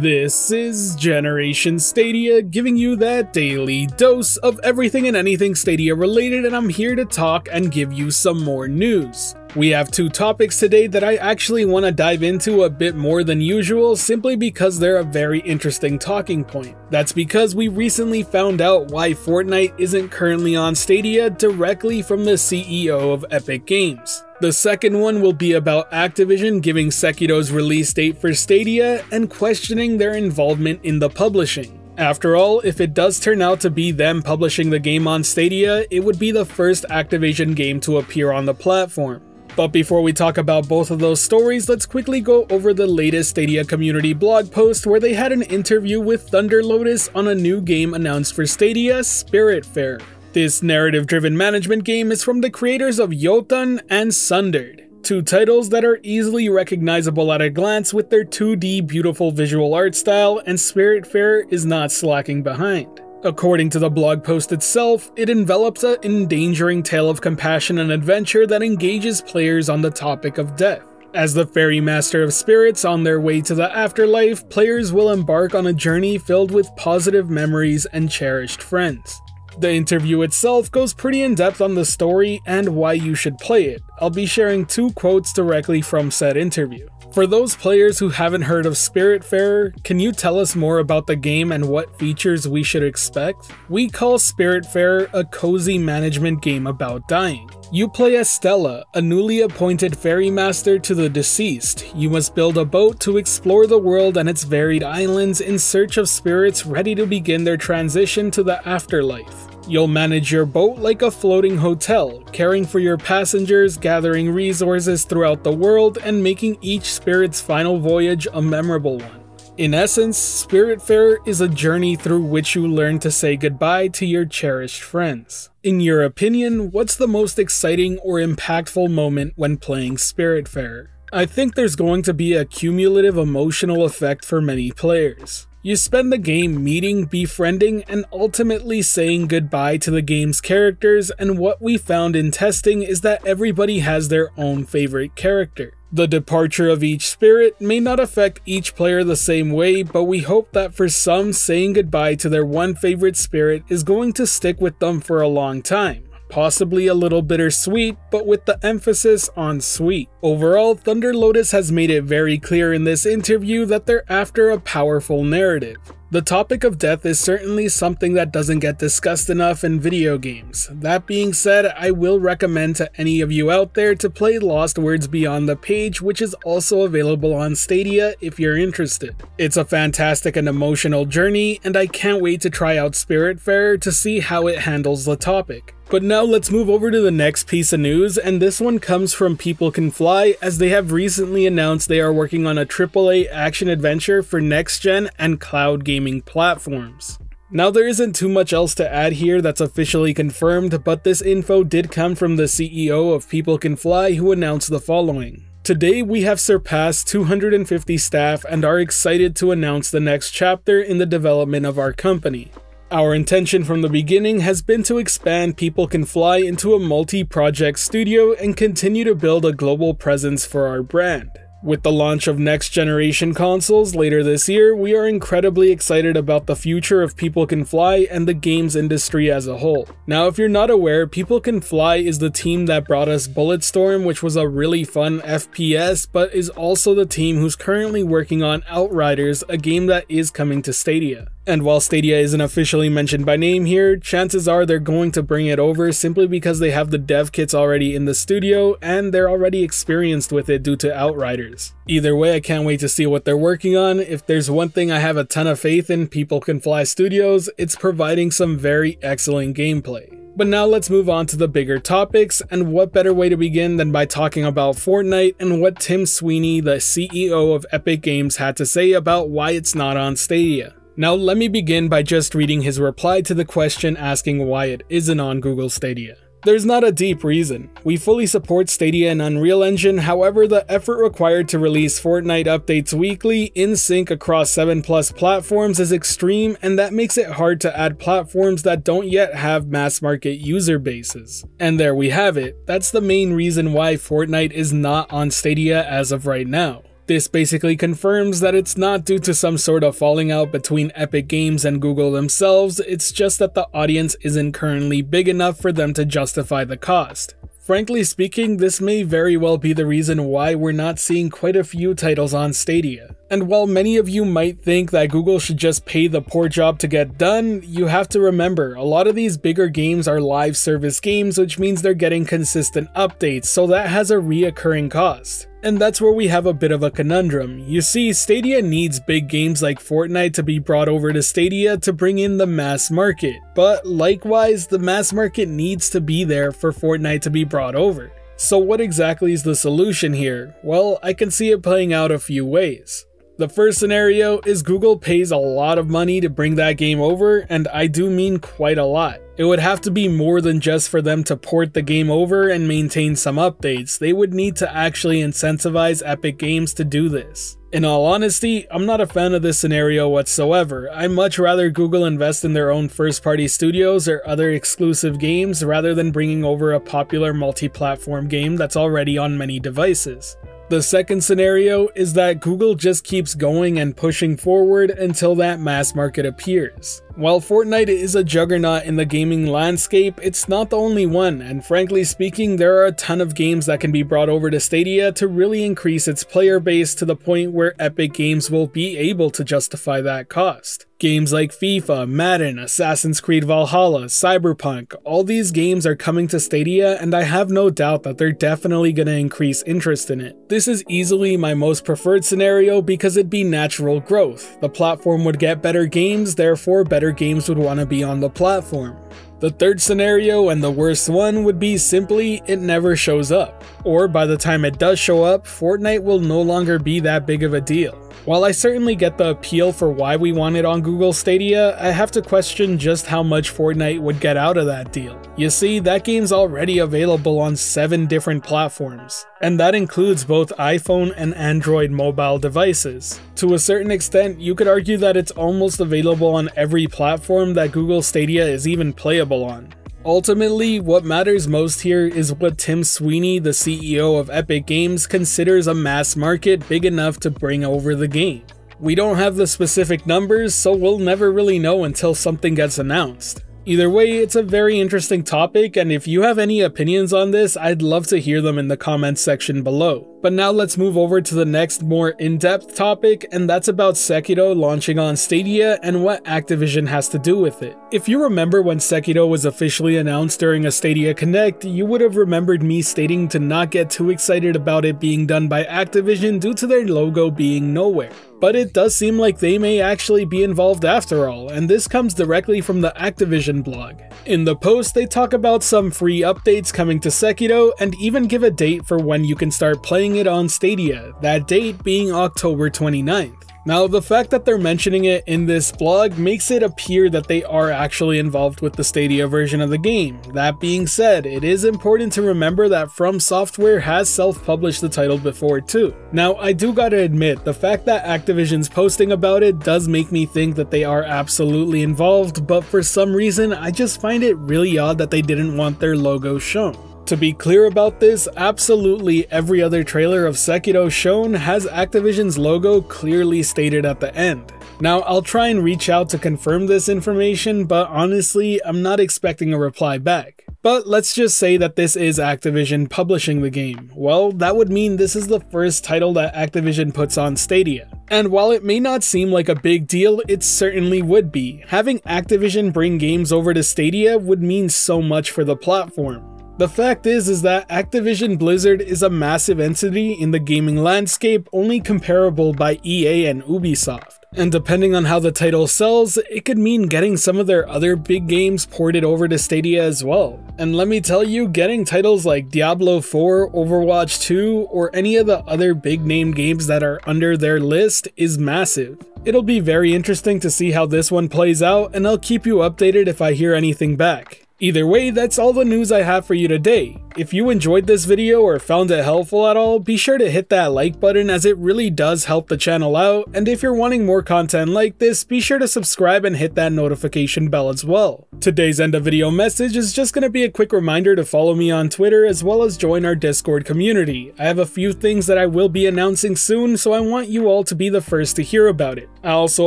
This is Generation Stadia, giving you that daily dose of everything and anything Stadia related, and I'm here to talk and give you some more news. We have two topics today that I actually want to dive into a bit more than usual, simply because they're a very interesting talking point. That's because we recently found out why Fortnite isn't currently on Stadia directly from the CEO of Epic Games. The second one will be about Activision giving Sekiro's release date for Stadia and questioning their involvement in the publishing. After all, if it does turn out to be them publishing the game on Stadia, it would be the first Activision game to appear on the platform. But before we talk about both of those stories, let's quickly go over the latest Stadia community blog post where they had an interview with Thunder Lotus on a new game announced for Stadia, Spiritfarer. This narrative-driven management game is from the creators of Jotun and Sundered, two titles that are easily recognizable at a glance with their 2D beautiful visual art style, and Spiritfarer is not slacking behind. According to the blog post itself, it envelops an endangering tale of compassion and adventure that engages players on the topic of death. As the fairy master of spirits on their way to the afterlife, players will embark on a journey filled with positive memories and cherished friends. The interview itself goes pretty in-depth on the story and why you should play it. I'll be sharing two quotes directly from said interview. For those players who haven't heard of Spiritfarer, can you tell us more about the game and what features we should expect? We call Spiritfarer a cozy management game about dying. You play as Stella, a newly appointed ferry master to the deceased. You must build a boat to explore the world and its varied islands in search of spirits ready to begin their transition to the afterlife. You'll manage your boat like a floating hotel, caring for your passengers, gathering resources throughout the world, and making each spirit's final voyage a memorable one. In essence, Spiritfarer is a journey through which you learn to say goodbye to your cherished friends. In your opinion, what's the most exciting or impactful moment when playing Spiritfarer? I think there's going to be a cumulative emotional effect for many players. You spend the game meeting, befriending, and ultimately saying goodbye to the game's characters, and what we found in testing is that everybody has their own favorite character. The departure of each spirit may not affect each player the same way, but we hope that for some, saying goodbye to their one favorite spirit is going to stick with them for a long time. Possibly a little bittersweet, but with the emphasis on sweet. Overall, Thunder Lotus has made it very clear in this interview that they're after a powerful narrative. The topic of death is certainly something that doesn't get discussed enough in video games. That being said, I will recommend to any of you out there to play Lost Words Beyond the Page, which is also available on Stadia if you're interested. It's a fantastic and emotional journey, and I can't wait to try out Spiritfarer to see how it handles the topic. But now let's move over to the next piece of news, and this one comes from People Can Fly, as they have recently announced they are working on a AAA action-adventure for next-gen and cloud gaming platforms. Now there isn't too much else to add here that's officially confirmed, but this info did come from the CEO of People Can Fly, who announced the following. Today we have surpassed 250 staff and are excited to announce the next chapter in the development of our company. Our intention from the beginning has been to expand People Can Fly into a multi-project studio and continue to build a global presence for our brand. With the launch of next-generation consoles later this year, we are incredibly excited about the future of People Can Fly and the games industry as a whole. Now, if you're not aware, People Can Fly is the team that brought us Bulletstorm, which was a really fun FPS, but is also the team who's currently working on Outriders, a game that is coming to Stadia. And while Stadia isn't officially mentioned by name here, chances are they're going to bring it over simply because they have the dev kits already in the studio and they're already experienced with it due to Outriders. Either way, I can't wait to see what they're working on. If there's one thing I have a ton of faith in People Can Fly Studios, it's providing some very excellent gameplay. But now let's move on to the bigger topics, and what better way to begin than by talking about Fortnite and what Tim Sweeny, the CEO of Epic Games, had to say about why it's not on Stadia. Now let me begin by just reading his reply to the question asking why it isn't on Google Stadia. There's not a deep reason. We fully support Stadia and Unreal Engine, however the effort required to release Fortnite updates weekly in sync across 7+ platforms is extreme, and that makes it hard to add platforms that don't yet have mass market user bases. And there we have it. That's the main reason why Fortnite is not on Stadia as of right now. This basically confirms that it's not due to some sort of falling out between Epic Games and Google themselves, it's just that the audience isn't currently big enough for them to justify the cost. Frankly speaking, this may very well be the reason why we're not seeing quite a few titles on Stadia. And while many of you might think that Google should just pay the poor job to get done, you have to remember, a lot of these bigger games are live service games, which means they're getting consistent updates, so that has a reoccurring cost. And that's where we have a bit of a conundrum. You see, Stadia needs big games like Fortnite to be brought over to Stadia to bring in the mass market, but likewise, the mass market needs to be there for Fortnite to be brought over. So what exactly is the solution here? Well, I can see it playing out a few ways. The first scenario is Google pays a lot of money to bring that game over, and I do mean quite a lot. It would have to be more than just for them to port the game over and maintain some updates. They would need to actually incentivize Epic Games to do this. In all honesty, I'm not a fan of this scenario whatsoever. I'd much rather Google invest in their own first-party studios or other exclusive games rather than bringing over a popular multi-platform game that's already on many devices. The second scenario is that Google just keeps going and pushing forward until that mass market appears. While Fortnite is a juggernaut in the gaming landscape, it's not the only one, and frankly speaking, there are a ton of games that can be brought over to Stadia to really increase its player base to the point where Epic Games will be able to justify that cost. Games like FIFA, Madden, Assassin's Creed Valhalla, Cyberpunk, all these games are coming to Stadia, and I have no doubt that they're definitely going to increase interest in it. This is easily my most preferred scenario because it'd be natural growth. The platform would get better games, therefore better games would want to be on the platform. The third scenario, and the worst one, would be simply it never shows up. Or by the time it does show up, Fortnite will no longer be that big of a deal. While I certainly get the appeal for why we want it on Google Stadia, I have to question just how much Fortnite would get out of that deal. You see, that game's already available on 7 different platforms, and that includes both iPhone and Android mobile devices. To a certain extent, you could argue that it's almost available on every platform that Google Stadia is even playable on. Ultimately, what matters most here is what Tim Sweeny, the CEO of Epic Games, considers a mass market big enough to bring over the game. We don't have the specific numbers, so we'll never really know until something gets announced. Either way, it's a very interesting topic, and if you have any opinions on this, I'd love to hear them in the comments section below. But now let's move over to the next more in-depth topic, and that's about Sekiro launching on Stadia and what Activision has to do with it. If you remember when Sekiro was officially announced during a Stadia Connect, you would have remembered me stating to not get too excited about it being done by Activision due to their logo being nowhere. But it does seem like they may actually be involved after all, and this comes directly from the Activision blog. In the post, they talk about some free updates coming to Sekiro and even give a date for when you can start playing it on Stadia, that date being October 29th. Now, the fact that they're mentioning it in this blog makes it appear that they are actually involved with the Stadia version of the game. That being said, it is important to remember that From Software has self-published the title before too. Now, I do gotta admit, the fact that Activision's posting about it does make me think that they are absolutely involved, but for some reason, I just find it really odd that they didn't want their logo shown. To be clear about this, absolutely every other trailer of Sekiro shown has Activision's logo clearly stated at the end. Now, I'll try and reach out to confirm this information, but honestly, I'm not expecting a reply back. But let's just say that this is Activision publishing the game. Well, that would mean this is the first title that Activision puts on Stadia. And while it may not seem like a big deal, it certainly would be. Having Activision bring games over to Stadia would mean so much for the platform. The fact is that Activision Blizzard is a massive entity in the gaming landscape, only comparable by EA and Ubisoft. And depending on how the title sells, it could mean getting some of their other big games ported over to Stadia as well. And let me tell you, getting titles like Diablo 4, Overwatch 2, or any of the other big name games that are under their list is massive. It'll be very interesting to see how this one plays out, and I'll keep you updated if I hear anything back. Either way, that's all the news I have for you today. If you enjoyed this video or found it helpful at all, be sure to hit that like button as it really does help the channel out, and if you're wanting more content like this, be sure to subscribe and hit that notification bell as well. Today's end of video message is just going to be a quick reminder to follow me on Twitter as well as join our Discord community. I have a few things that I will be announcing soon, so I want you all to be the first to hear about it. I also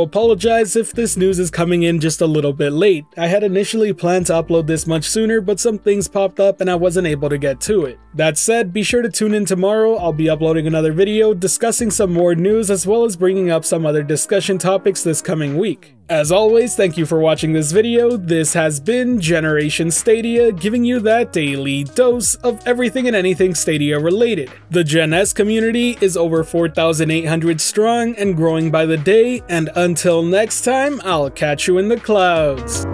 apologize if this news is coming in just a little bit late. I had initially planned to upload this much sooner, but some things popped up and I wasn't able to get to it. That said, be sure to tune in tomorrow. I'll be uploading another video discussing some more news as well as bringing up some other discussion topics this coming week. As always, thank you for watching this video. This has been Generation Stadia, giving you that daily dose of everything and anything Stadia related. The Gen S community is over 4,800 strong and growing by the day, and until next time, I'll catch you in the clouds.